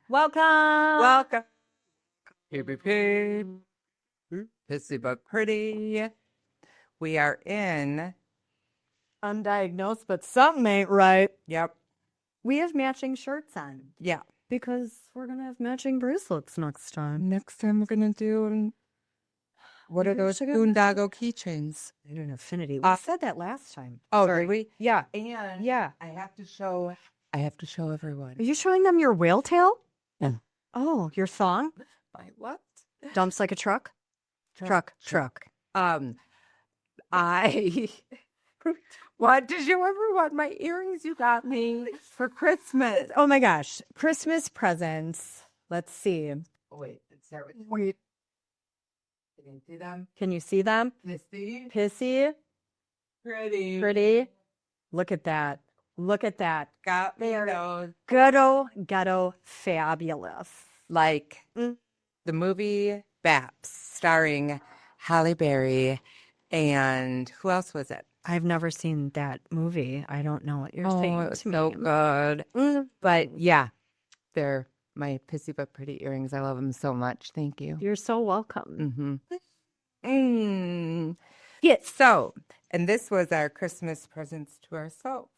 Welcome. PPP. Pissy But Pretty. We are in. Undiagnosed, but something ain't right. Yep. We have matching shirts on Yeah. because we're going to have matching bracelets next time. Next time we're going to do. What are those boondoggle keychains? They're an affinity. We said that last time. Oh, did we? Yeah. And Yeah. I have to show everyone. Are you showing them your whale tail? Yeah. Oh, your thong? My what? Dumps like a truck? Truck. I want to show everyone my earrings you got me for Christmas. Oh my gosh. Christmas presents. Let's see. Wait, start with. Wait. Can you see them? Can you see them? Pissy. Pissy. Pretty. Pretty. Look at that. Got me those. Ghetto, fabulous. Like the movie Baps, starring Halle Berry, and who else was it? I've never seen that movie. I don't know what you're saying. It was so good. But yeah, they're my Pissy But Pretty earrings. I love them so much. Thank you. You're so welcome. Yes. So, and this was our Christmas presents to ourselves.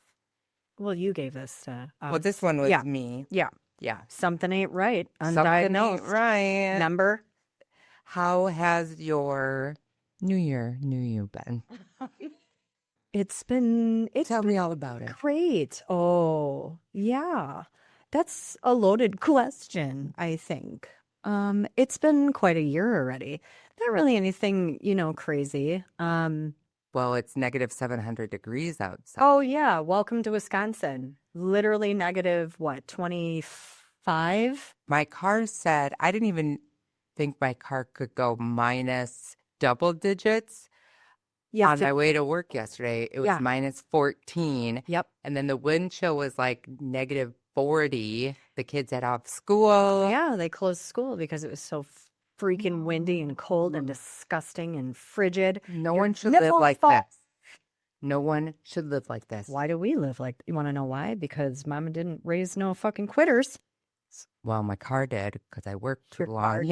Well, you gave this to Well, this one was me. Yeah. Yeah. Something ain't right. Something ain't Undiagnosed. right. Number? How has your New Year been? It's Tell me all about it. great. Oh, yeah. That's a loaded question, I think. It's been quite a year already. Not really anything, crazy. Well, it's negative 700 degrees outside. Oh, yeah. Welcome to Wisconsin. Literally negative, 25? My car said, I didn't even think my car could go minus double digits. On my way to work yesterday, it was minus 14. Yep. And then the wind chill was like negative 40. The kids had off school. Yeah, they closed school because it was so freaking windy and cold and disgusting and frigid. No one should live like this. No one should live like this. Why do we live like? You want to know why? Because Mama didn't raise no fucking quitters. Well, my car did because I worked too long.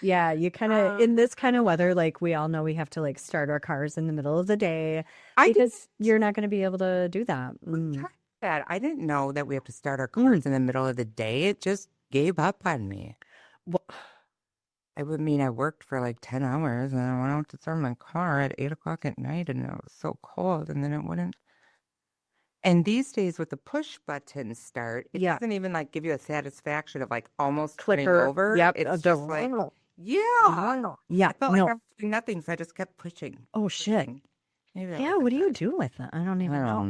Yeah, you kind of in this kind of weather, like we all know, we have to like start our cars in the middle of the day because you're not going to be able to do that. I didn't know that we have to start our cars in the middle of the day. It just gave up on me. Well, I worked for like 10 hours and I went out to start my car at 8 o'clock at night and it was so cold and then it wouldn't. And these days with the push button start, it doesn't even like give you a satisfaction of like almost turning over. Yep. It's just like, yeah. I felt like I was doing nothing, so I just kept pushing. Oh, shit. Yeah, what do you do with it? I don't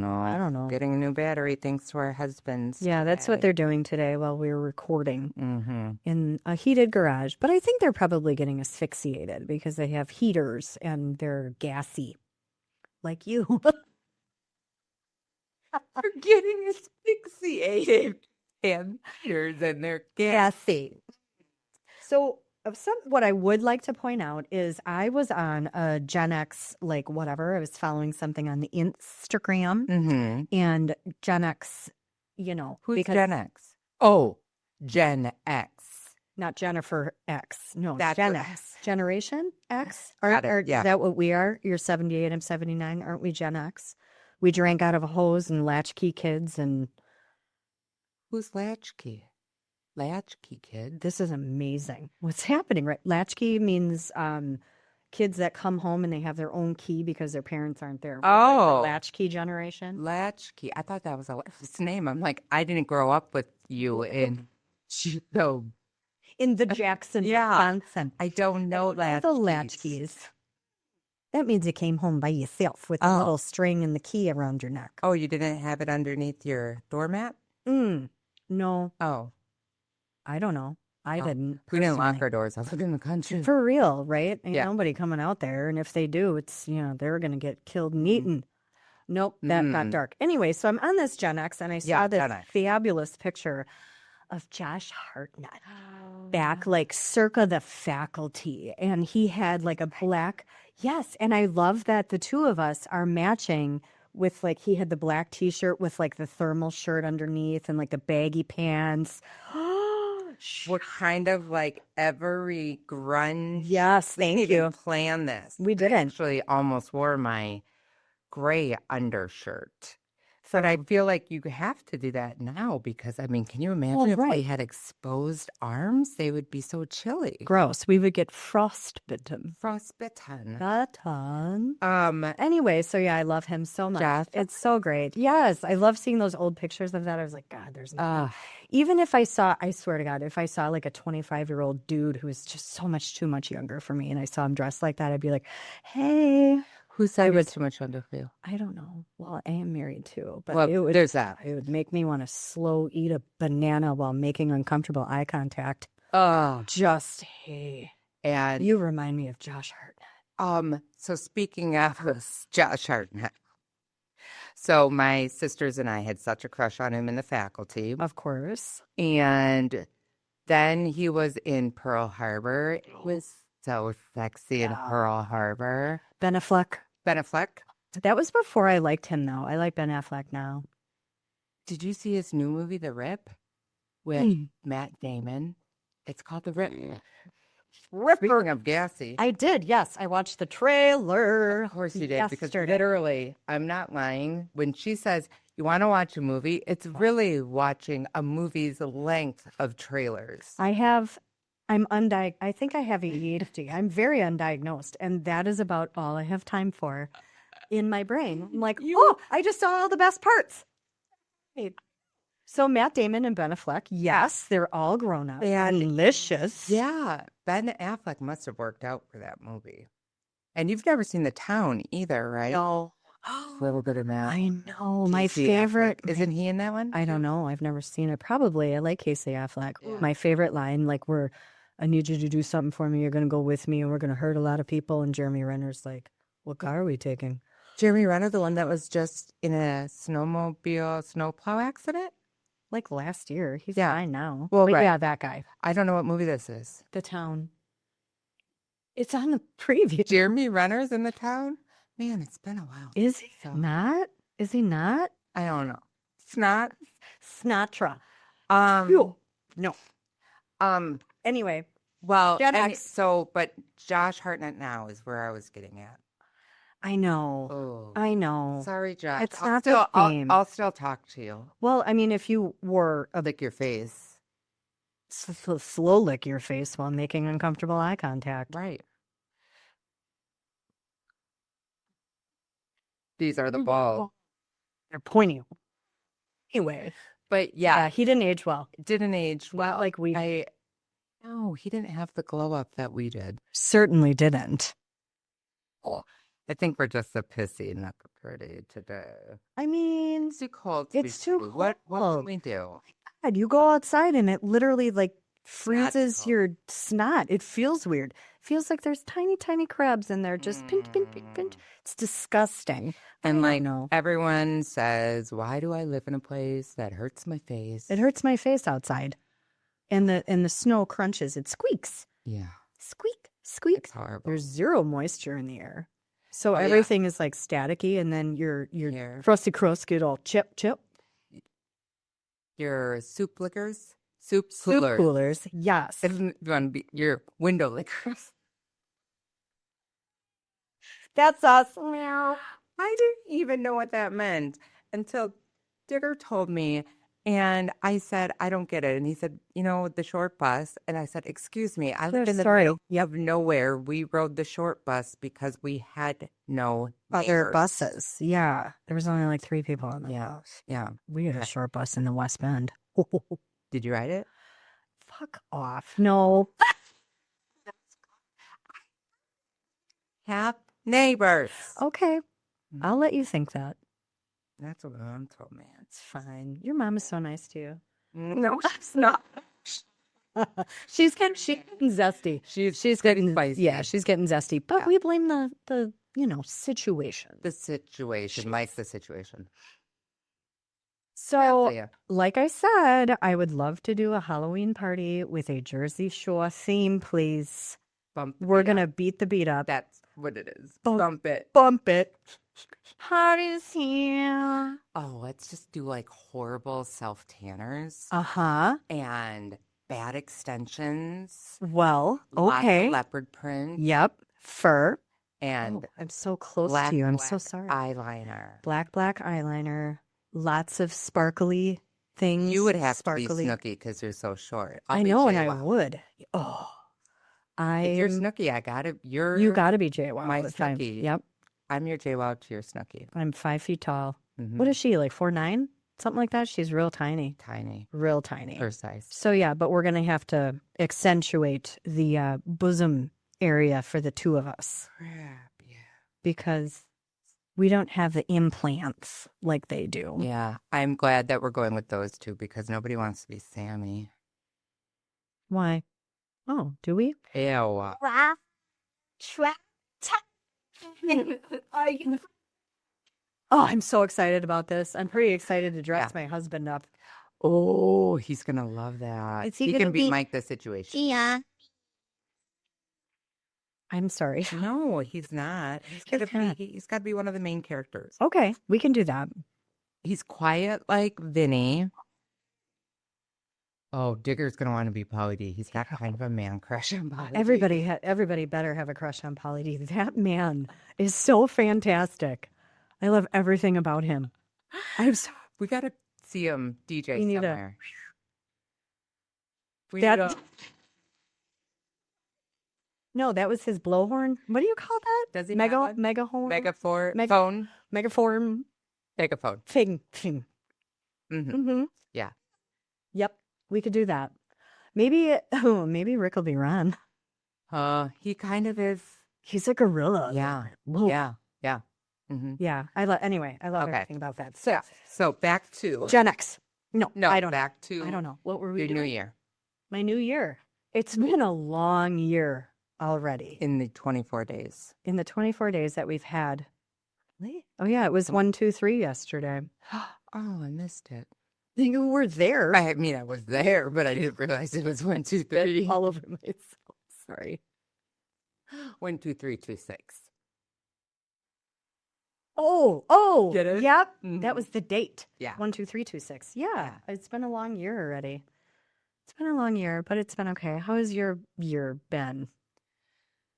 know. Getting a new battery thanks to our husbands. Yeah, that's what they're doing today while we were recording in a heated garage. But I think they're probably getting asphyxiated because they have heaters and they're gassy. Like you. They're getting asphyxiated. And heaters and they're gassy. So what I would like to point out is I was on a Gen X, like whatever. I was following something on the Instagram and Gen X, Who's Gen X? Oh, Gen X. Not Jennifer X. No, that's Gen X. Generation X? Is that what we are? You're 78, I'm 79. Aren't we Gen X? We drank out of a hose and latchkey kids and... Who's latchkey? Latchkey kid. This is amazing. What's happening, right? Latchkey means kids that come home and they have their own key because their parents aren't there. Oh. Like the latchkey generation. Latchkey. I thought that was a last name. I'm like, I didn't grow up with you in the Jackson, Wisconsin. I don't know latchkeys. The latchkeys. That means you came home by yourself with a little string and the key around your neck. Oh, you didn't have it underneath your doormat? No. Oh. I don't know. I didn't. We didn't lock our doors. I was in the country. For real, right? Ain't Yeah. nobody coming out there. And if they do, it's, they're going to get killed and eaten. Nope, that got dark. Anyway, so I'm on this Gen X and I saw this fabulous picture of Josh Hartnett back like circa the faculty. And he had like a black, and I love that the two of us are matching with like, he had the black t-shirt with like the thermal shirt underneath and like the baggy pants. We're kind of like every grunge. Yes, We thank didn't you. even plan this. We I didn't. actually almost wore my gray undershirt. But I feel like you have to do that now because, I mean, can you imagine if they had exposed arms? They would be so chilly. Gross. We would get frostbitten. Frostbitten. Anyway, so yeah, I love him so much. Jeff? It's so great. Yes, I love seeing those old pictures of that. I was like, God, there's nothing. Even if I saw, I swear to God, if I saw like a 25-year-old dude who was just so much too much younger for me and I saw him dressed like that, I'd be like, hey. Who said it was too much under for you? I don't know. Well, I am married too, but there's that. It would make me want to slow eat a banana while making uncomfortable eye contact. Just hey. And you remind me of Josh Hartnett. So speaking of this, Josh Hartnett. So my sisters and I had such a crush on him in the faculty. Of course. And then he was in Pearl Harbor. It was so sexy in Pearl Harbor. Ben Affleck. Ben Affleck. That was before I liked him, though. I like Ben Affleck now. Did you see his new movie, The Rip, with Matt Damon? It's called The Rip. Ripping of gassy. I did, yes. I watched the trailer. Of course you did, because literally, I'm not lying. When she says, you want to watch a movie, it's really watching a movie's length of trailers. I think I have ADHD. I'm very undiagnosed, and that is about all I have time for in my brain. I'm like, I just saw all the best parts. So Matt Damon and Ben Affleck, yes, they're all grown up. And delicious. Yeah, Ben Affleck must have worked out for that movie. And you've never seen The Town either, right? No. A little bit of that. I know. My favorite. Isn't he in that one? I don't know. I've never seen it. Probably. I like Casey Affleck. Yeah. My favorite line, like, I need you to do something for me. You're going to go with me, and we're going to hurt a lot of people. And Jeremy Renner's like, what car are we taking? Jeremy Renner, the one that was just in a snowplow accident? Like last year. He's fine now. Well, but yeah, that guy. I don't know what movie this is. The Town. It's on the preview. Jeremy Renner's in The Town? Man, it's been a while. Is he not? Is he not? I don't know. Snot? Snatra. No. Anyway. Well, but Josh Hartnett now is where I was getting at. I know. Oh. I know. Sorry, Josh. It's not the same. I'll still talk to you. Well, I mean, if you were lick your face. Slow lick your face while making uncomfortable eye contact. Right. These are the balls. They're pointy. Anyway. But yeah, he didn't age well. Didn't age well. Like we. No, he didn't have the glow up that we did. Certainly didn't. Oh, I think we're just the pissy, not the pretty today. I mean, it's too cold. It's too cold. What can we do? God, you go outside and it literally like freezes your snot. It feels weird. It feels like there's tiny, tiny crabs in there. Just pinch. It's disgusting. And everyone says, why do I live in a place that hurts my face? It hurts my face outside. And the snow crunches. It squeaks. Yeah. Squeak, squeak. It's horrible. There's zero moisture in the air. So everything is like staticky, and then your frosty crust get all chip. Your soup lickers? Soup coolers, yes. It's going to be your window lickers. That's us. Meow. I didn't even know what that meant until Digger told me. And I said, I don't get it. And he said, the short bus. And I said, excuse me, I lived in the middle of nowhere. We rode the short bus because we had no other buses. Yeah. There was only like 3 people on the bus. Yeah. We had a short bus in the West Bend. Did you ride it? Fuck off. No. Have neighbors. Okay. I'll let you think that. That's what I'm told, man. It's fine. Your mom is so nice to you. No, she's not. She's getting zesty. She's getting spicy. Yeah, she's getting zesty. But we blame the situation. The situation. Mike's the situation. So, like I said, I would love to do a Halloween party with a Jersey Shore theme, please. We're going to beat the beat up. That's what it is. Bump it. How do you feel? Oh, let's just do like horrible self-tanners Uh-huh. and bad extensions, Well, lots of okay. leopard print, Yep. Fur. and I'm so close black, to you. I'm so black sorry. eyeliner. Black eyeliner. Lots of sparkly things. You would have sparkly. to be Snooki because you're so short. I know, and I would. Oh, If you're I'm. Snooki, I got it. You got to be JWoww my all the time. Snooki. Yep. I'm your JWoww to your Snooki. I'm 5 feet tall. Mhm. What is she, like 4'9"? Something like that? She's real tiny. Tiny. Real tiny. Her size. So, yeah, but we're going to have to accentuate the bosom area for the two of us. Crap, yeah. Because we don't have the implants like they do. Yeah, I'm glad that we're going with those two because nobody wants to be Sammy. Why? Oh, do we? Ew. Oh, I'm so excited about this. I'm pretty excited to dress my husband up. Oh, he's gonna love that. Is he He gonna can be- be Mike the situation. Yeah. I'm sorry. No, he's not. He's got to be one of the main characters. Okay, we can do that. He's quiet like Vinny. Oh, Digger's gonna want to be Pauly D. He's got kind of a man crush on Pauly D. Everybody better have a crush on Pauly D. That man is so fantastic. I love everything about him. We gotta see him DJ We need a- somewhere. No, that was his blowhorn. What do you call that? Does he have one? Megaphone? Phone? Megaphone Megaphone. thing. Mm-hmm. Mm-hmm. Yeah. Yep, we could do that. Maybe Rick will be Ron. He kind of is. He's a gorilla. Yeah. Whoa. Yeah. Yeah. Mm-hmm. Yeah. I love everything about that. So back to Gen X. No, I don't. back to I don't know. What were we your doing? New Year My new year. It's been a long year already. in the 24 days. In the 24 days that we've had. Really? Oh yeah, it was 1, 2, 3 yesterday. Oh, I missed it. You were there. I mean, I was there, but I didn't realize it was 1, 2, 3. All over myself. Sorry. 1, 2, 3, 2, 6. Oh, Get it? Yep. Mhm. That was the date. Yeah. 1, 2, 3, 2, 6. Yeah. It's been a long year already. It's been a long year, but it's been okay. How has your year been?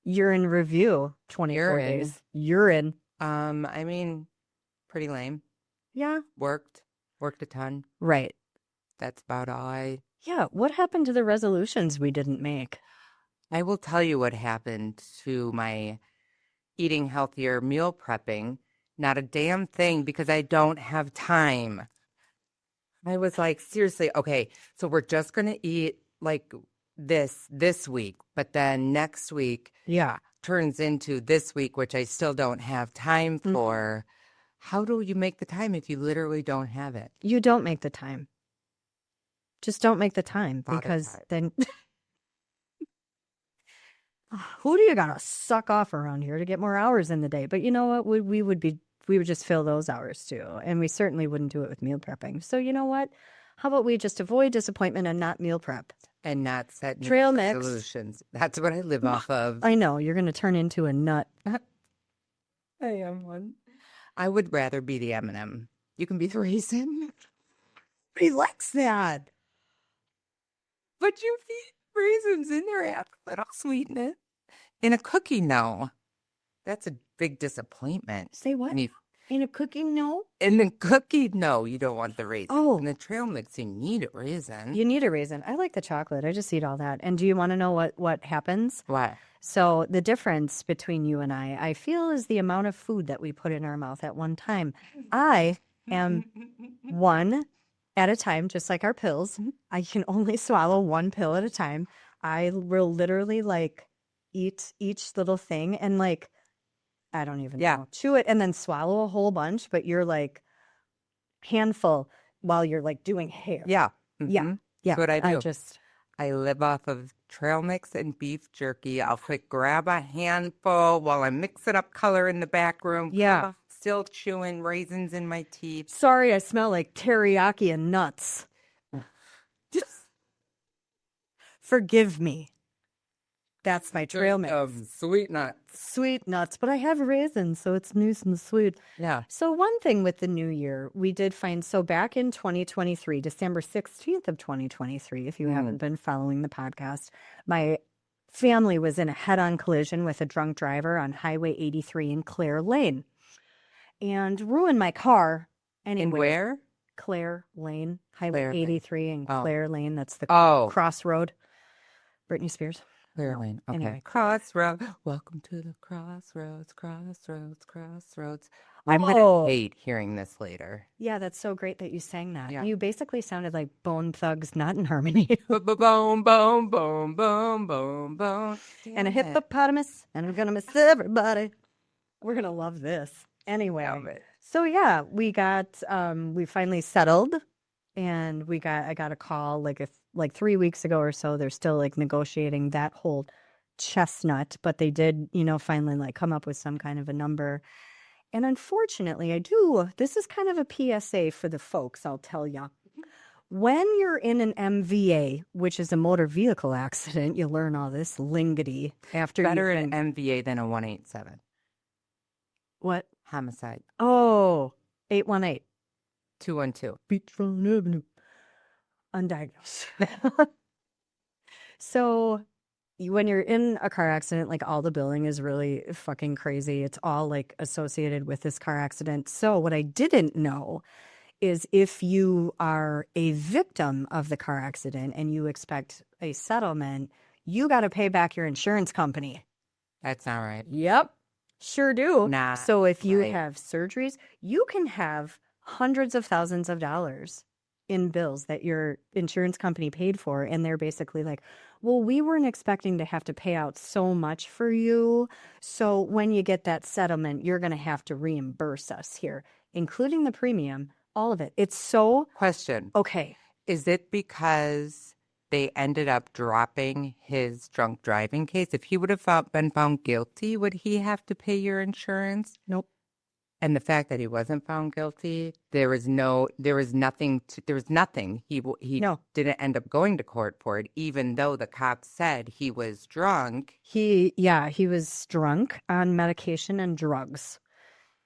Year in review, 24 Urine. days. Urine. I mean, pretty lame. Yeah. Worked a ton. Right. That's about all Yeah. What happened to the resolutions we didn't make? I will tell you what happened to my eating healthier, meal prepping. Not a damn thing because I don't have time. I was like, seriously, okay, so we're just going to eat like this week, but then next week turns into this week, which I still don't have time for. How do you make the time if you literally don't have it? You don't make the time. Just don't make the time Father because time. then who do you gotta suck off around here to get more hours in the day? But you know what? We would just fill those hours too, and we certainly wouldn't do it with meal prepping. So you know what? How about we just avoid disappointment and not meal prep? And not set new Trail mix. solutions. That's what I live off of. I know you're gonna turn into a nut. I am one. I would rather be the M&M. You can be the raisin. He likes that. But you feed raisins in there after that. I'll sweeten it. In a cookie, no. That's a big disappointment. Say what? And you- In a cookie, no. in the cookie, no, you don't want the raisin. Oh. In the trail mix, you need a raisin. You need a raisin. I like the chocolate. I just eat all that. And do you want to know what happens? What? So the difference between you and I feel, is the amount of food that we put in our mouth at one time. I am one at a time, just like our pills. I can only swallow one pill at a time. I will literally like eat each little thing and like, I don't even know, chew it and then swallow a whole bunch, but you're like handful while you're like doing hair. Yeah. Yeah. Mhm. Yeah. That's what I do. just, I live off of trail mix and beef jerky. I'll quick grab a handful while I'm mixing up color in the back room. Yeah. Still chewing raisins in my teeth. sorry, I smell like teriyaki and nuts. Forgive me. That's my trail mix. Sweet nuts. Sweet nuts, but I have raisins, so it's nice and sweet. Yeah. So one thing with the new year, we did find, so back in 2023, December 16th of 2023, if you haven't been following the podcast, my family was in a head-on collision with a drunk driver on Highway 83 in Clare Lane and ruined my car. Anyway, In where? Clare Lane, Highway 83 in Clare Lane. That's the crossroad. Britney Spears. Clare Lane. Okay. Anyway. Crossroads. Welcome to the crossroads, crossroads, crossroads. I'm going to hate hearing this later. Yeah, that's so great that you sang that. Yeah. You basically sounded like Bone Thugs Not in Harmony. Boom, boom, boom, boom, boom, boom. And a hippopotamus, and I'm going to miss everybody. We're going to love this. Anyway. So yeah, we finally settled, and I got a call like 3 weeks ago or so. They're still like negotiating that whole chestnut, but they did, finally like come up with some kind of a number. And unfortunately, this is kind of a PSA for the folks, I'll tell you. When you're in an MVA, which is a motor vehicle accident, you learn all this lingity after Better an MVA than a 187. What? Homicide. Oh, 818. 212. Beachfront Avenue. Undiagnosed. So when you're in a car accident, like all the billing is really fucking crazy. It's all like associated with this car accident. So what I didn't know is if you are a victim of the car accident and you expect a settlement, you got to pay back your insurance company. That's not right. Yep. Sure do. Nah. So if you have surgeries, you can have hundreds of thousands of dollars in bills that your insurance company paid for. And they're basically like, well, we weren't expecting to have to pay out so much for you. So when you get that settlement, you're going to have to reimburse us here, including the premium, all of it. It's so... Question. Okay. Is it because they ended up dropping his drunk driving case? If he would have been found guilty, would he have to pay your insurance? Nope. And the fact that he wasn't found guilty, there was nothing. He didn't end up going to court for it, even though the cops said he was drunk. He was drunk on medication and drugs.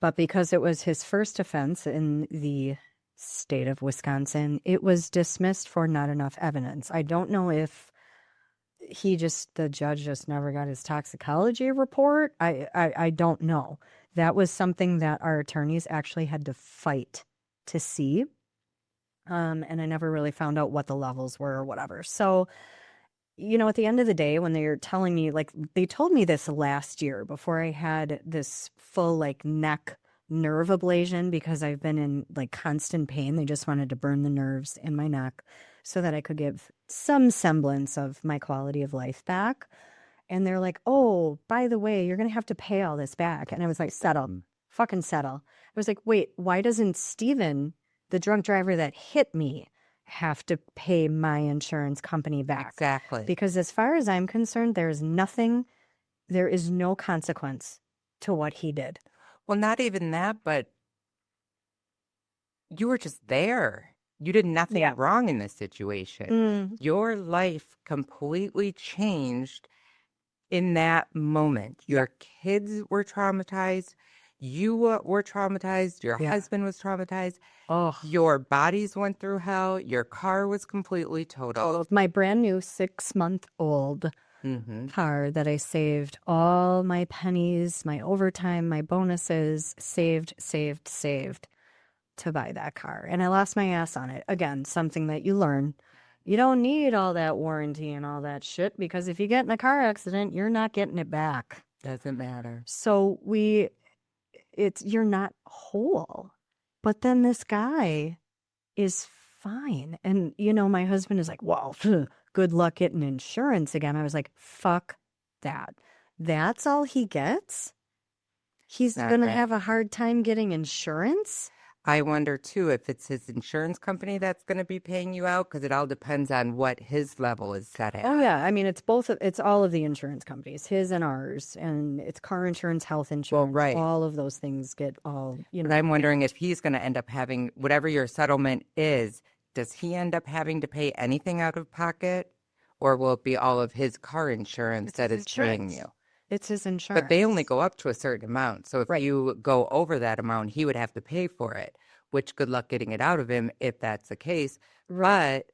But because it was his first offense in the state of Wisconsin, it was dismissed for not enough evidence. I don't know if the judge just never got his toxicology report. I don't know. That was something that our attorneys actually had to fight to see. And I never really found out what the levels were or whatever. So, at the end of the day, when they're telling me, like, they told me this last year before I had this full, like, neck nerve ablation because I've been in, like, constant pain. They just wanted to burn the nerves in my neck so that I could give some semblance of my quality of life back. And they're like, oh, by the way, you're going to have to pay all this back. And I was like, settle. Fucking settle. I was like, wait, why doesn't Steven, the drunk driver that hit me, have to pay my insurance company back? Exactly. Because as far as I'm concerned, there is no consequence to what he did. Well, not even that, but you were just there. You did nothing wrong in this situation. Your life completely changed in that moment. Your kids were traumatized. You were traumatized. Your husband was traumatized. Oh, your bodies went through hell. Your car was completely totaled. My brand new 6-month-old car that I saved all my pennies, my overtime, my bonuses, saved to buy that car. And I lost my ass on it. Again, something that you learn. You don't need all that warranty and all that shit because if you get in a car accident, you're not getting it back. Doesn't matter. So you're not whole. But then this guy is fine. And, my husband is like, well, good luck getting insurance again. I was like, fuck that. That's all he gets? He's going to have a hard time getting insurance? I wonder, too, if it's his insurance company that's going to be paying you out, because it all depends on what his level is set at. Oh, yeah. I mean, it's all of the insurance companies, his and ours, and it's car insurance, health insurance. Well, right. All of those things get all, But I'm wondering if he's going to end up having, whatever your settlement is, does he end up having to pay anything out of pocket? or will it be all of his car insurance that is paying you? It's his insurance. But they only go up to a certain amount. So if you go over that amount, he would have to pay for it, which good luck getting it out of him if that's the case. But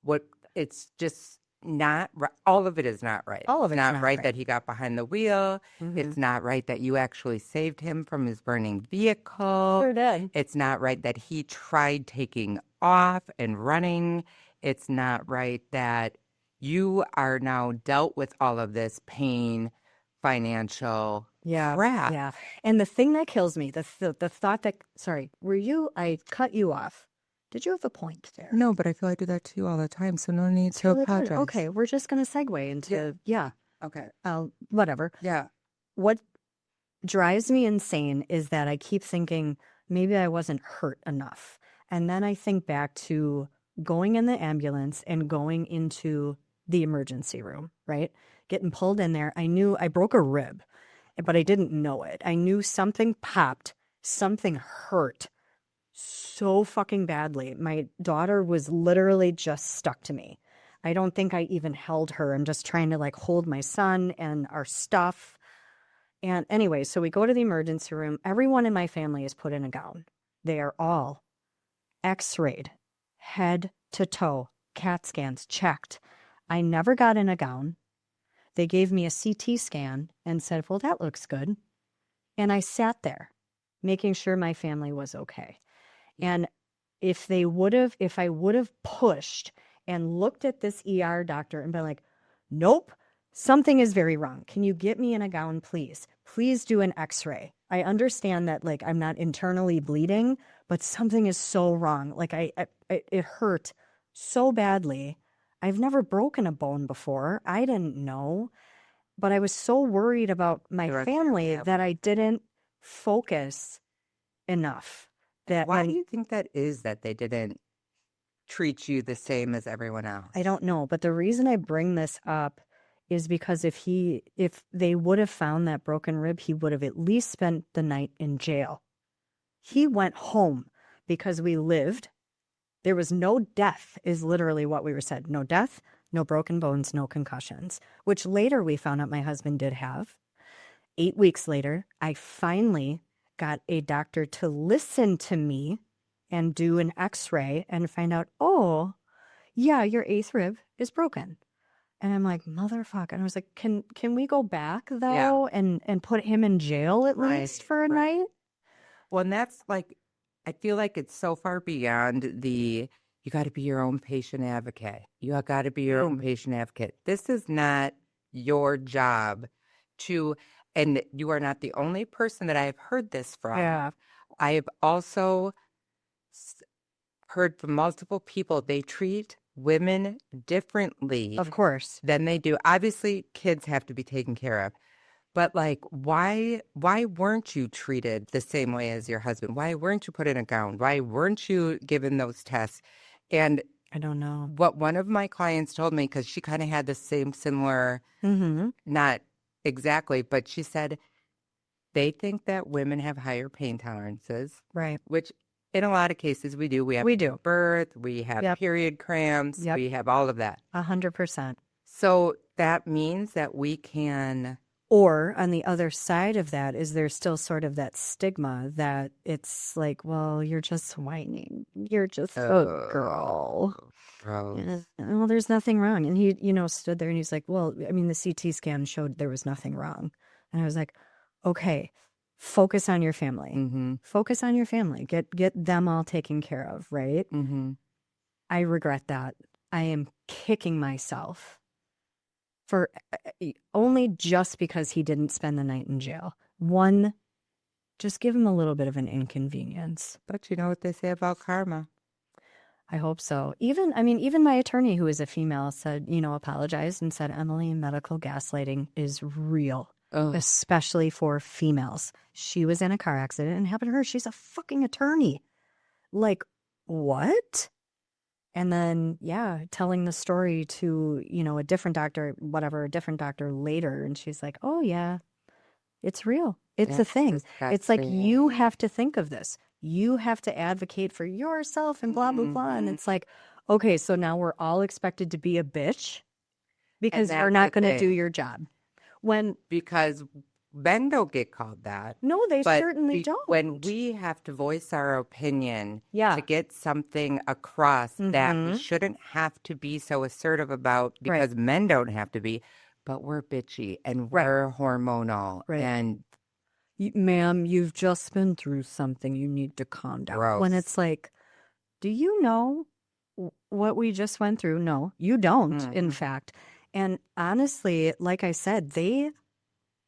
what it's just not all of it is not right. All of it's it's not right that he got behind the wheel. It's not right that you actually saved him from his burning vehicle. Sure did. It's not right that he tried taking off and running. It's not right that you are now dealt with all of this pain, financial crap. Yeah. And the thing that kills me, the thought that, sorry, I cut you off. Did you have a point there? No, but I feel I do that to you all the time, so no need to apologize. Okay, we're just going to segue into, Okay. Whatever. Yeah. What drives me insane is that I keep thinking maybe I wasn't hurt enough. And then I think back to going in the ambulance and going into the emergency room, right? Getting pulled in there. I knew I broke a rib, but I didn't know it. I knew something popped, something hurt so fucking badly. My daughter was literally just stuck to me. I don't think I even held her. I'm just trying to like hold my son and our stuff. And anyway, so we go to the emergency room. Everyone in my family is put in a gown. They are all x-rayed, head to toe, CAT scans checked. I never got in a gown. They gave me a CT scan and said, well, that looks good. And I sat there making sure my family was okay. And if I would have pushed and looked at this ER doctor and been like, nope, something is very wrong. Can you get me in a gown, please? Please do an x-ray. I understand that like I'm not internally bleeding, but something is so wrong. Like it hurt so badly. I've never broken a bone before. I didn't know, but I was so worried about my family that I didn't focus enough. Why do you think that is, that they didn't treat you the same as everyone else? I don't know, but the reason I bring this up is because if they would have found that broken rib, he would have at least spent the night in jail. He went home because we lived. There was no death, is literally what we were said. No death, no broken bones, no concussions, which later we found out my husband did have. 8 weeks later, I finally got a doctor to listen to me and do an x-ray and find out, oh, yeah, your 8th rib is broken. And I'm like, motherfucker. And I was like, can we go back, though, and put him in jail at least for a night? Well, and that's like, I feel like it's so far beyond you got to be your own patient advocate. You got to be your own patient advocate. This is not your job and you are not the only person that I have heard this from. Yeah. I have also heard from multiple people. They treat women differently, of course, than they do. Obviously, kids have to be taken care of. But like, why weren't you treated the same way as your husband? Why weren't you put in a gown? Why weren't you given those tests? And I don't know. What one of my clients told me, because she kind of had the same similar, not exactly, but she said they think that women have higher pain tolerances. Right. Which in a lot of cases we do. We have birth, we have period cramps, we have all of that. 100%. So that means that we can... Or on the other side of that is there's still sort of that stigma that it's like, well, you're just whining. You're just a girl. Well, there's nothing wrong. And he, stood there and he's like, well, I mean, the CT scan showed there was nothing wrong. And I was like, okay, focus on your family. Mm-hmm. Focus on your family. Get them all taken care of, right? Mm-hmm. I regret that. I am kicking myself for only just because he didn't spend the night in jail. One, just give him a little bit of an inconvenience. But you know what they say about karma? I hope so. Even my attorney, who is a female, said, apologized and said, Emily, medical gaslighting is real, especially for females. She was in a car accident and it happened to her. She's a fucking attorney. Like, what? And then, telling the story to, a different doctor later. And she's like, oh, yeah, it's real. It's a thing. It's like, you have to think of this. You have to advocate for yourself and blah, blah, blah. And it's like, okay, so now we're all expected to be a bitch because And you're that's not the going to do thing. your job. When Because men don't get called that. no, they But certainly don't. when we have to voice our opinion Yeah. to get something across that we Mhm. shouldn't have to be so assertive about Right. because men don't have to be, but we're bitchy and Right. we're hormonal Right. and Ma'am, you've just been through something. You need to calm down. When gross. it's like, do you know what we just went through? No, you don't, in Mhm. fact. And honestly, like I said, they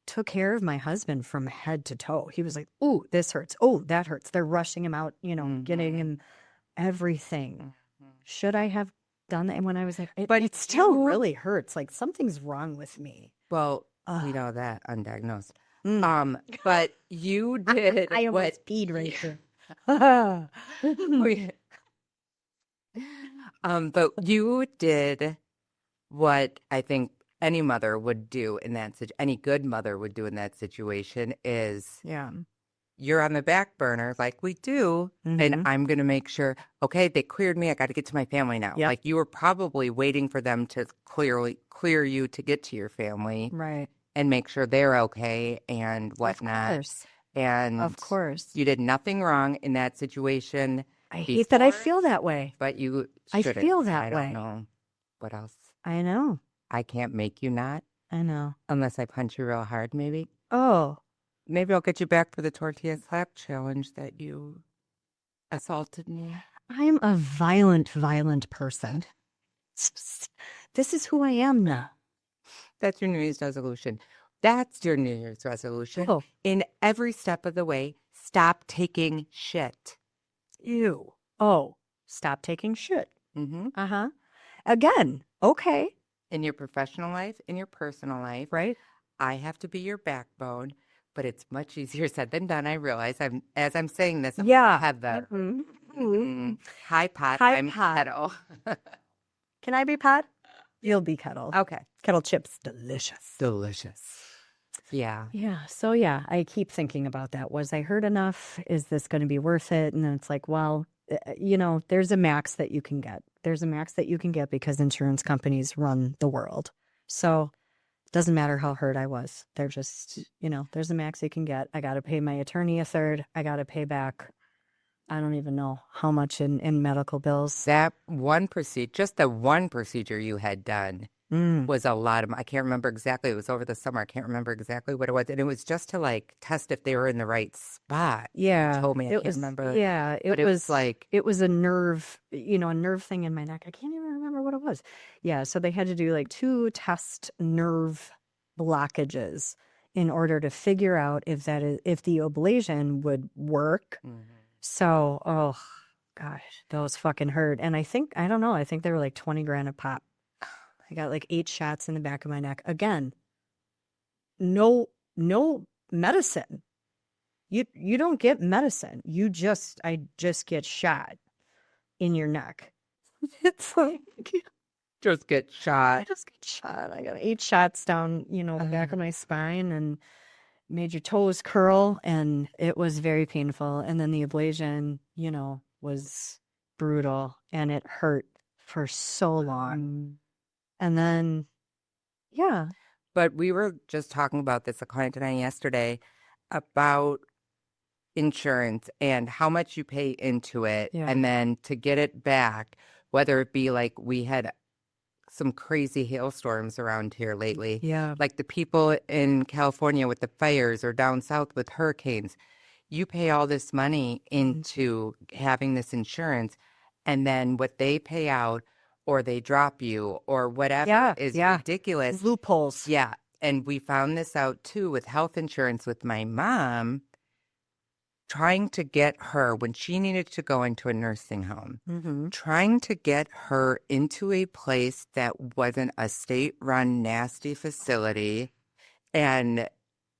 took care of my husband from head to toe. He was like, "Ooh, this hurts. Oh, that hurts." They're rushing him out, getting him everything. Mhm. Should I have done that? And when I was like, But it still you- really hurts. Like something's wrong with me. Well, we Ugh. know that undiagnosed. Mm. But you did I what almost peed right there. we- but you did what I think any mother would do in that any good mother would do in that situation is Yeah. you're on the back burner like we do, and Mhm. I'm going to make sure, okay, they cleared me. I got to get to my family now. Yep. Like you were probably waiting for them to clear you to get to your family Right. and make sure they're okay and whatnot. Of course. And Of course. you did nothing wrong in that situation. I hate that I before, feel that way. but you I shouldn't. feel that I way. don't know what else. I know. I can't make you not I know. unless I punch you real hard, maybe. Oh, Maybe I'll get you back for the tortilla slap challenge that you assaulted me. I'm a violent, violent person. This is who I am now. That's your New Year's resolution. That's your New Year's resolution. Oh. In every step of the way, stop taking shit. Ew. Oh, stop taking shit. Mm-hmm. Uh-huh. Again, okay. In your professional life, in your personal life, Right? I have to be your backbone, but it's much easier said than done. I realize as I'm saying this, Yeah. I have the Mhm. high pot, High I'm pot. kettle. Can I be pot? You'll be kettle. Okay. Kettle chips. Delicious. Delicious. Yeah. Yeah. So, yeah, I keep thinking about that. Was I hurt enough? Is this going to be worth it? And then it's like, well, there's a max that you can get. There's a max that you can get because insurance companies run the world. So it doesn't matter how hurt I was. They're just, there's a max you can get. I got to pay my attorney a third. I got to pay back. I don't even know how much in medical bills. That one procedure, just the one procedure you had done was a lot of, I can't remember exactly. It was over the summer. I can't remember exactly what it was. And it was just to like test if they were in the right spot. Yeah. You told me, I can't remember. Yeah. It was like, it was a nerve, a nerve thing in my neck. I can't even remember what it was. Yeah. So they had to do like 2 test nerve blockages in order to figure out if the ablation would work. So, oh gosh, those fucking hurt. And I don't know, I think they were like 20 grand a pop. I got like 8 shots in the back of my neck. Again, no medicine. You don't get medicine. I just get shot in your neck. It's like just get shot. I just get shot. I got 8 shots down, the back of my spine and made your toes curl, and it was very painful. And then the ablation, was brutal, and it hurt for so long. And then, yeah. But we were just talking about this, a client and I yesterday, about insurance and how much you pay into it. Yeah. And then to get it back, whether it be like we had some crazy hailstorms around here lately. Yeah. Like the people in California with the fires or down south with hurricanes. You pay all this money into having this insurance, and then what they pay out or they drop you or whatever is ridiculous. Loopholes. Yeah. And we found this out too with health insurance with my mom, trying to get her when she needed to go into a nursing home, trying to get her into a place that wasn't a state-run nasty facility. And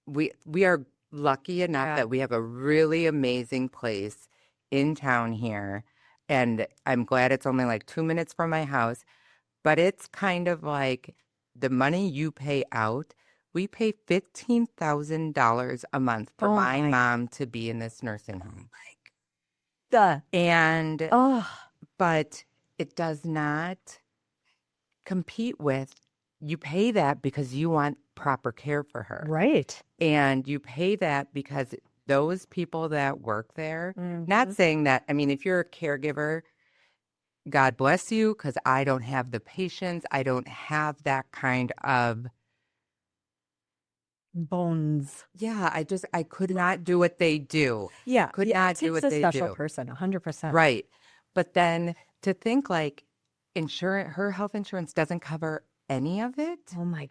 we are lucky enough that we have a really amazing place in town here. And I'm glad it's only like 2 minutes from my house. But it's kind of like the money you pay out. We pay $15,000 a month for my mom to be in this nursing home. But it does not compete with you pay that because you want proper care for her. Right. And you pay that because those people that work there, not saying that, I mean, if you're a caregiver, God bless you, because I don't have the patience. I don't have that kind of bones. Yeah, I could not do what they do. Yeah. Could yeah, not it do takes what a they special do. person, 100%. Right. But then to think like her health insurance doesn't cover any of it. Oh my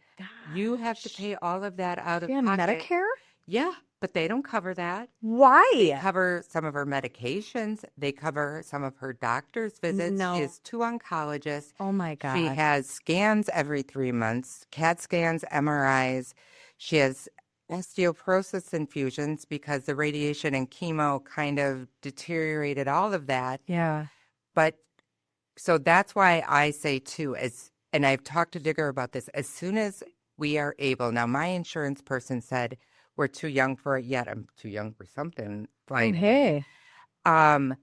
You have to gosh. pay all of that out of Yeah, pocket. Medicare? Yeah, but they don't cover that. They Why? cover some of her medications. They cover some of her doctor's visits. She No. has 2 oncologists. Oh my She God. has scans every 3 months, CAT scans, MRIs. She has osteoporosis infusions because the radiation and chemo kind of deteriorated all of that. Yeah. But so that's why I say too, and I've talked to Digger about this, as soon as we are able, now my insurance person said we're too young for it yet. I'm too young for something like Hey. to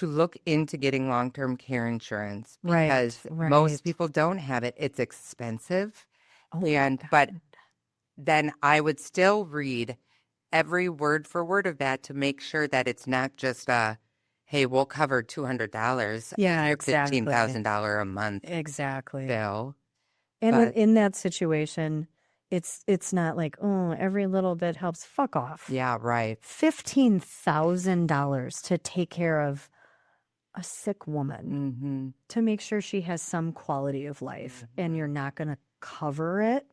look into getting long-term care insurance Right. because most people don't have it. It's expensive. Oh, But then I would still read every word for word of that to make sure that it's not just hey, we'll cover $200. Yeah, Your exactly. $15,000 a month Exactly. bill. And But in that situation, it's not like, oh, every little bit helps. Fuck off. yeah, right. $15,000 to take care of a sick woman to make sure she has some quality of life, and you're not going to cover it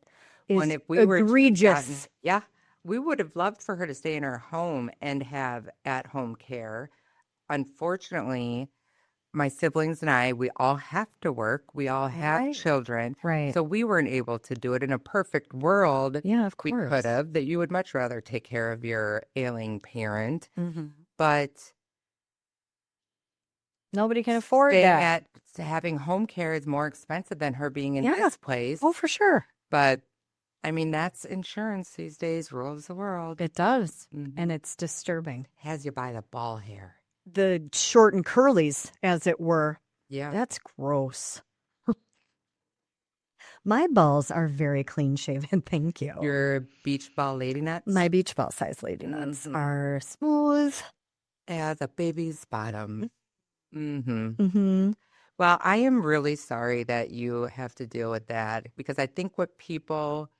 is When if we were egregious. yeah, we would have loved for her to stay in her home and have at-home care. Unfortunately, my siblings and I, we all have to work. We all have children. Right. So we weren't able to do it. In a perfect world, Yeah, of we course. could have, that you would much rather take care of your ailing parent. But nobody can afford that. Having home care is more expensive than her being in this place. Oh, for sure. But I mean, that's insurance these days, rules the world. It does. And it's disturbing. Has you by the ball hair. The short and curlies, as it were. Yeah. That's gross. My balls are very clean shaven, thank you. Your beach ball lady nuts? My beach ball size lady nuts are smooth as a baby's bottom. Well, I am really sorry that you have to deal with that because I think what people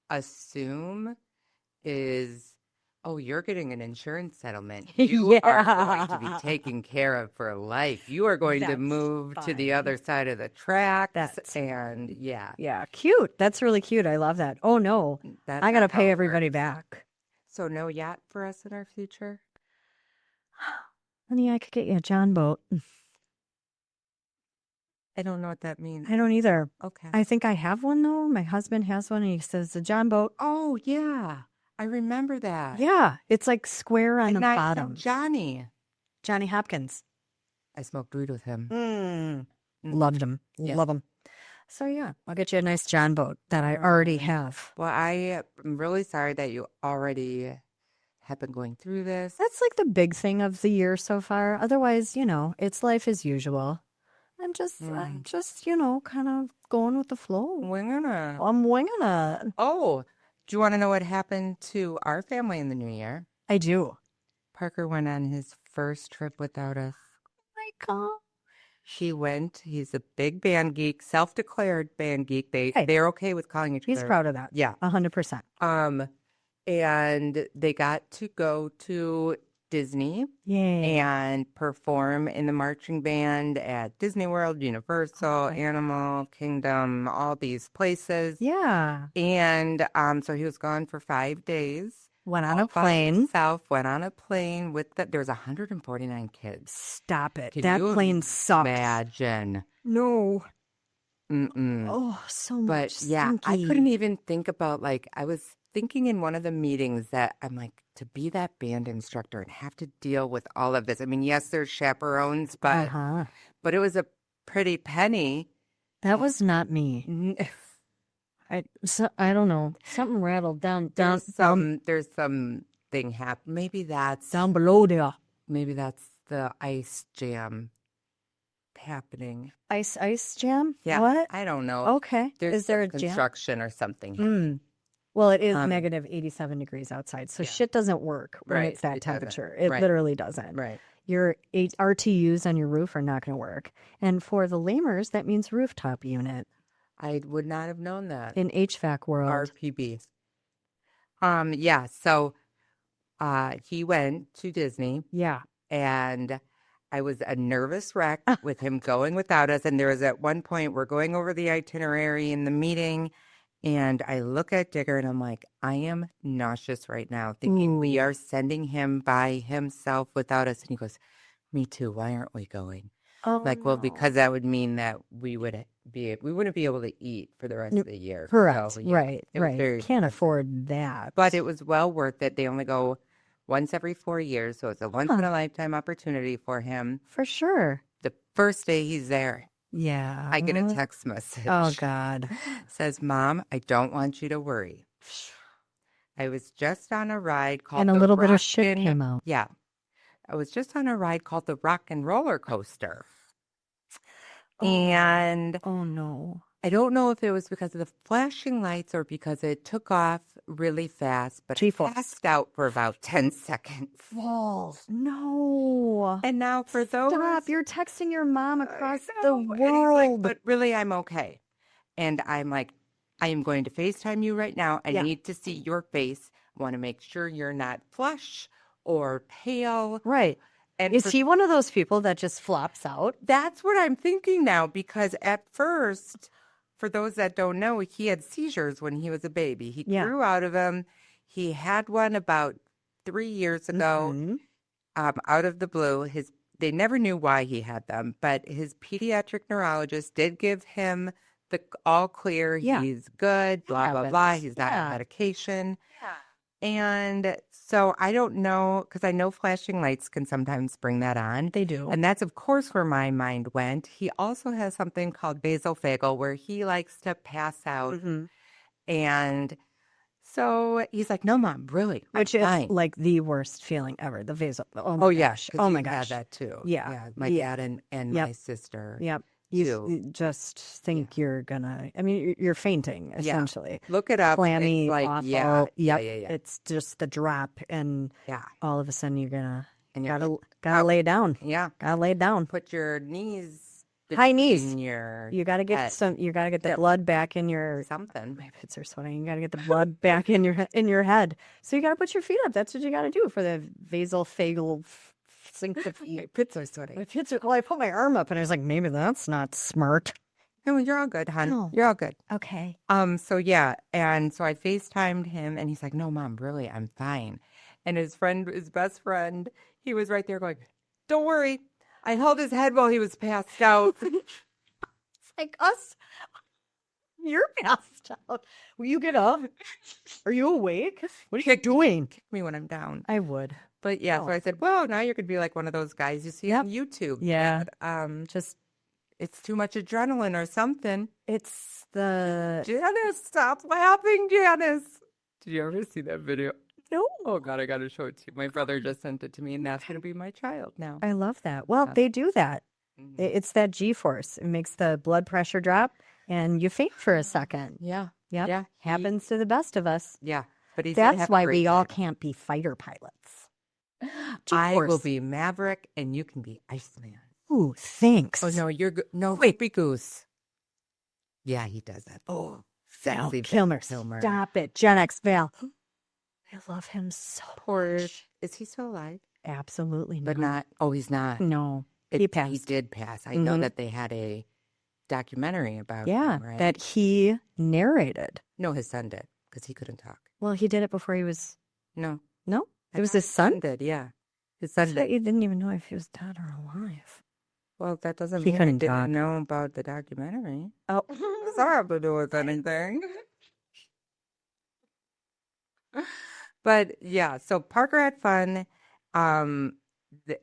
assume is, oh, you're getting an insurance settlement. You are going to be taken care of for life. You are going to move to the other side of the tracks. And yeah. Yeah, cute. That's really cute. I love that. Oh, no. I got to pay everybody back. So no yacht for us in our future? Honey, I could get you a John boat. I don't know what that means. I don't either. Okay. I think I have one, though. My husband has one, and he says the John boat. Oh, yeah. I remember that. Yeah. It's like square on the bottom. Johnny Hopkins. I smoked weed with him. Loved him. Yeah. Love him. So, yeah, I'll get you a nice John boat that I already have. Well, I am really sorry that you already have been going through this. That's like the big thing of the year so far. Otherwise, it's life as usual. I'm just, kind of going with the flow. Winging it. I'm winging it. Oh, do you want to know what happened to our family in the new year? I do. Parker went on his first trip without us. Oh my God. He went. He's a big band geek, self-declared band geek. They're okay with calling each other. He's proud of that. Yeah. 100%. And they got to go to Disney and perform in the marching band at Disney World, Universal, Animal Kingdom, all these places. Yeah. And so he was gone for 5 days. Went on a plane. Went on a plane with there was 149 kids. Stop it. Can that you plane sucks. Imagine. No. Mm-mm. Oh, so much. But yeah, I couldn't even think about I was thinking in one of the meetings that I'm like, to be that band instructor and have to deal with all of this. I mean, yes, there's chaperones, but it was a pretty penny. That was not me. I don't know. Something rattled down. There's something happened. Maybe that's down below there. Maybe that's the ice jam happening? Ice jam? Yeah. What? I don't know. Okay. There's Is there a some jam? construction or something happening. Well, it is negative 87 degrees outside, so shit doesn't work when it's that temperature. It literally doesn't. Right. Your RTUs on your roof are not going to work. And for the lamers, that means rooftop unit I would not have known that. in HVAC world. RPB. Yeah. So he went to Disney. Yeah. And I was a nervous wreck with him going without us. And there was at one point, we're going over the itinerary in the meeting. And I look at Digger and I'm like, I am nauseous right now, thinking we are sending him by himself without us. And he goes, me too. Why aren't we going? Oh, like, well, because that would mean that we wouldn't be able to eat for the rest of the year. Correct. So, right. Very Can't afford that. But it was well worth it. They only go once every 4 years. So it's a once in a lifetime opportunity for him. For sure. The first day he's there, yeah, I get a text message. Oh, God. Says, Mom, I don't want you to worry. I was just on a ride called And a little bit of shit came out. Yeah. I was just on a ride called the Rock and Roller Coaster. And oh, no. I don't know if it was because of the flashing lights or because it took off really fast, but I passed out for about 10 seconds. Falls. No. And now for those... Stop. You're texting your mom across the world. But really, I'm okay. And I'm like, I am going to FaceTime you right now. I need to see your face. I want to make sure you're not flush or pale. Right. And is he one of those people that just flops out? That's what I'm thinking now, because at first, for those that don't know, he had seizures when he was a baby. He grew out of them. He had one about 3 years ago, out of the blue. They never knew why he had them, but his pediatric neurologist did give him the all clear. He's good, blah, blah, blah. He's not on medication. Yeah. And so I don't know, because I know flashing lights can sometimes bring that on. They do. And that's, of course, where my mind went. He also has something called Vasovagal, where he likes to pass out. And so he's like, no, Mom, really. Which is like the worst feeling ever, the vasovagal. Oh, yeah. Oh, my gosh. Had that too. Yeah. My dad and my sister. Yep. You just think you're gonna. I mean, you're fainting essentially. Look it up. Clammy, it's like, awful. Yeah. It's just the drop, and all of a sudden you're gonna gotta lay down. Yeah, gotta lay down. Put your knees, high knees. You gotta get some. You gotta get the blood back in your something. My pits are sweating. You gotta get the blood back in your head. So you gotta put your feet up. That's what you gotta do for the vasovagal. My pits are sweating. Well, I put my arm up and I was like, maybe that's not smart. No, you're all good, hon. No. You're all good. Okay. So yeah, and so I FaceTimed him and he's like, no, Mom, really, I'm fine. And his best friend, he was right there going, don't worry. I held his head while he was passed out. It's like us. You're passed out. Will you get up? Are you awake? What are you doing? Kick me when I'm down. I would. But yeah, so I said, well, now you're going to be like one of those guys you see on YouTube. Yeah. Just, it's too much adrenaline or something. It's the... Janice, stop laughing, Janice. Did you ever see that video? No. Oh, God, I got to show it to you. My brother just sent it to me, and that's going to be my child now. I love that. Well, they do that. It's that G-force. It makes the blood pressure drop, and you faint for a second. Yeah. Yep. Yeah. Happens to the best of us. Yeah. But that's why we all can't be fighter pilots. I will be Maverick, and you can be Iceman. Ooh, thanks. Oh, no, you're good. No, wait, be Goose. Yeah, he does that. Oh, Val Kilmer. Stop it. Gen X Val. I love him so much. Is he still alive? Absolutely not. But not, he's not. No, he passed. He did pass. I know that they had a documentary about him, right? That he narrated. No, his son did, because he couldn't talk. Well, he did it before he was... No. It was his son? Did, yeah. His son did. You didn't even know if he was dead or alive. Well, that doesn't mean he didn't know about the documentary. Oh. Does that have to do with anything? But yeah, so Parker had fun.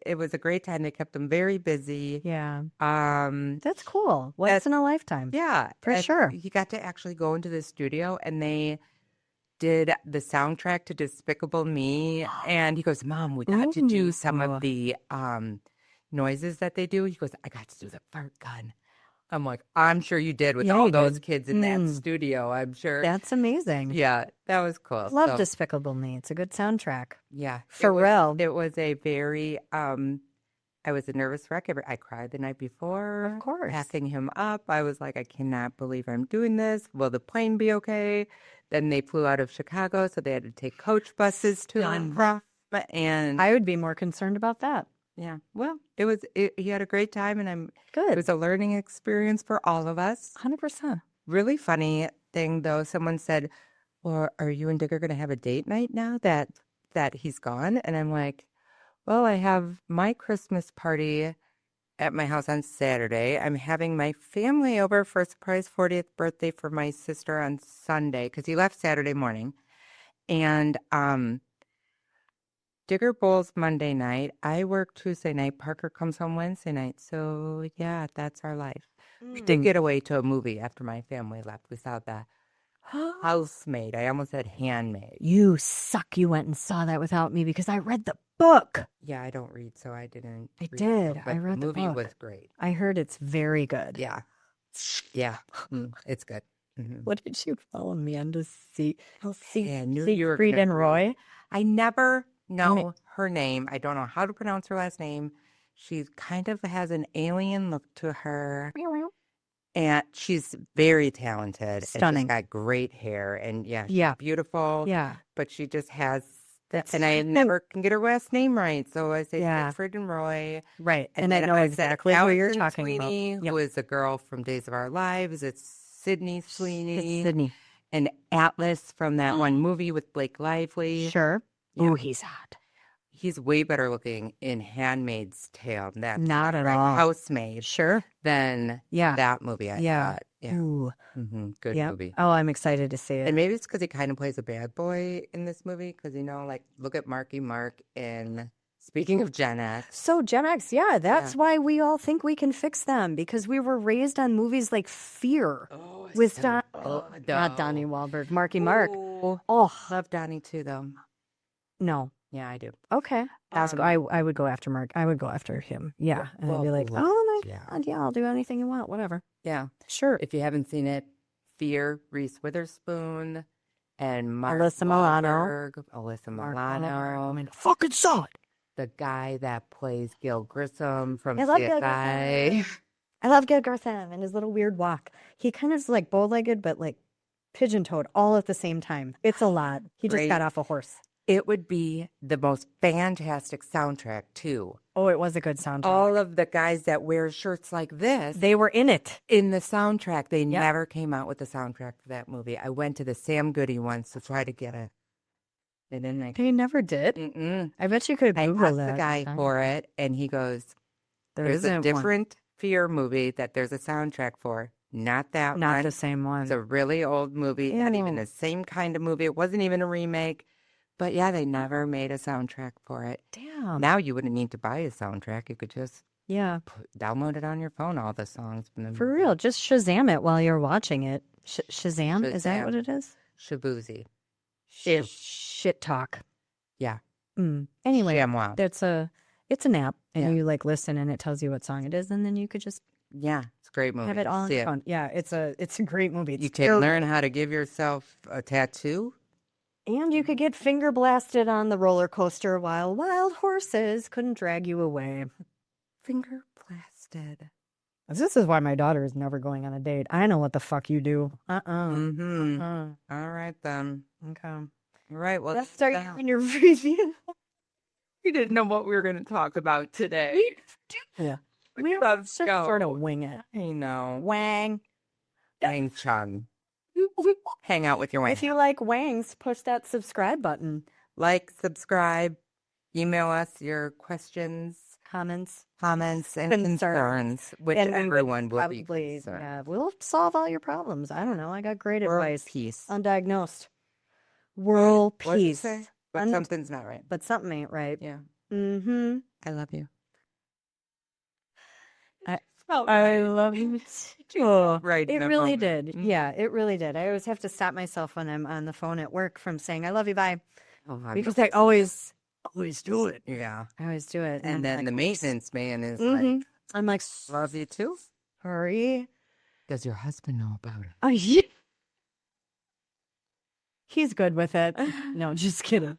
It was a great time. They kept him very busy. Yeah. That's cool. Once in a lifetime. Yeah. For sure. He got to actually go into the studio and they did the soundtrack to Despicable Me. And he goes, Mom, we got to do some of the noises that they do. He goes, I got to do the fart gun. I'm like, I'm sure you did with Yeah, all you those did. kids in that studio, I'm sure. That's amazing. Yeah, that was cool. Love So, Despicable Me. It's a good soundtrack. yeah. Pharrell. It was a very, I was a nervous wreck. I cried the night before. Of course. Packing him up. I was like, I cannot believe I'm doing this. Will the plane be okay? Then they flew out of Chicago, so they had to take coach buses to and from. And I would be more concerned about that. yeah, well, he had a great time, and Good. it was a learning experience for all of us. 100%. Really funny thing, though. Someone said, well, are you and Digger going to have a date night now that he's gone? And I'm like, well, I have my Christmas party at my house on Saturday. I'm having my family over for a surprise 40th birthday for my sister on Sunday because he left Saturday morning. And Digger bowls Monday night. I work Tuesday night. Parker comes home Wednesday night. So, yeah, that's our life. We did get away to a movie after my family left. We saw the Housemaid. I almost said Handmaid. You suck. You went and saw that without me because I read the book. Yeah, I don't read, so I didn't. I did. I read the book. The movie was great. I heard it's very good. Yeah. Yeah. It's good. Mm-hmm. What did you follow me on to see? Yeah, Siegfried and Roy? I never know her name. I don't know how to pronounce her last name. She kind of has an alien look to her. And she's very talented. Stunning. She's got great hair. And she's beautiful. Yeah. But she just has and I never can get her last name right. So I say Siegfried and Roy. Right. And I know exactly who you're talking Sweeney, about. Yep. Who is the girl from Days of Our Lives. It's Sydney Sweeney. It's Sydney. And Atlas from that one movie with Blake Lively. Sure. Yeah. Oh, he's hot. He's way better looking in Handmaid's Tale. That's not at all. Housemaid. Sure. Than that movie, I thought. Yeah. Ooh. Mm-hmm. Good movie. Oh, I'm excited to see it. And maybe it's because he kind of plays a bad boy in this movie. Because, like, look at Marky Mark in, speaking of Gen X. So Gen X, that's why we all think we can fix them. Because we were raised on movies like Fear. With not Donnie Wahlberg, Marky Mark. Oh, love Donnie too, though. No. Yeah, I do. Okay. I would go after Mark. I would go after him. Yeah. And I'd be like, oh my God, I'll do anything you want. Whatever. Yeah. Sure. If you haven't seen it, Fear, Reese Witherspoon, and Alyssa Milano. Alyssa Milano. I mean, fucking saw it. The guy that plays Gil Grissom from love CSI. I love Gil Grissom and his little weird walk. He kind of is like bow-legged, but like pigeon-toed all at the same time. It's a lot. He just got off a horse. It would be the most fantastic soundtrack, too. Oh, it was a good soundtrack. All of the guys that wear shirts like this. They were in it. In the soundtrack. They never came out with the soundtrack for that movie. I went to the Sam Goody once to try to get it. They didn't. They never did? Mm-mm. I bet you could Google asked that. the guy for it, and he goes, there's a different Fear movie that there's a soundtrack for. Not that one. Not the same one. It's a really old movie. Not even the same kind of movie. It wasn't even a remake. But yeah, they never made a soundtrack for it. Damn. Now you wouldn't need to buy a soundtrack. You could just download it on your phone, all the songs. From the For real, just Shazam it while you're watching it. Shazam? Is that what it is? Shabuzi. Shit talk. Yeah. Anyway, it's an app, and you like listen, and it tells you what song it is, and then you could just it's a great movie. have it all on your phone. Yeah, it's a great movie. You can learn how to give yourself a tattoo. And you could get finger blasted on the roller coaster while wild horses couldn't drag you away. Finger blasted. This is why my daughter is never going on a date. I know what the fuck you do. All right, then. Okay. All right, well, let's start in your review. We didn't know what we were going to talk about today. Yeah. We just sort of wing it. I know. Wang. Wang Chung. Hang out with your wang. If you like wangs, push that subscribe button. Like, subscribe, email us your questions, comments, and concerns, which everyone will be concerned. Yeah, we'll solve all your problems. I don't know. I got great advice. Peace. Undiagnosed. World peace. But something's not right. But something ain't right. Yeah. Mm-hmm. I love you. I love you. Right. It really did. Yeah, it really did. I always have to stop myself when I'm on the phone at work from saying, I love you, bye. Oh, because I always always do it. Yeah. I always do it. And then like, the maintenance man is Mhm. like, I'm like, love you too. sorry. Does your husband know about it? Oh, yeah. He's good with it. No, just kidding.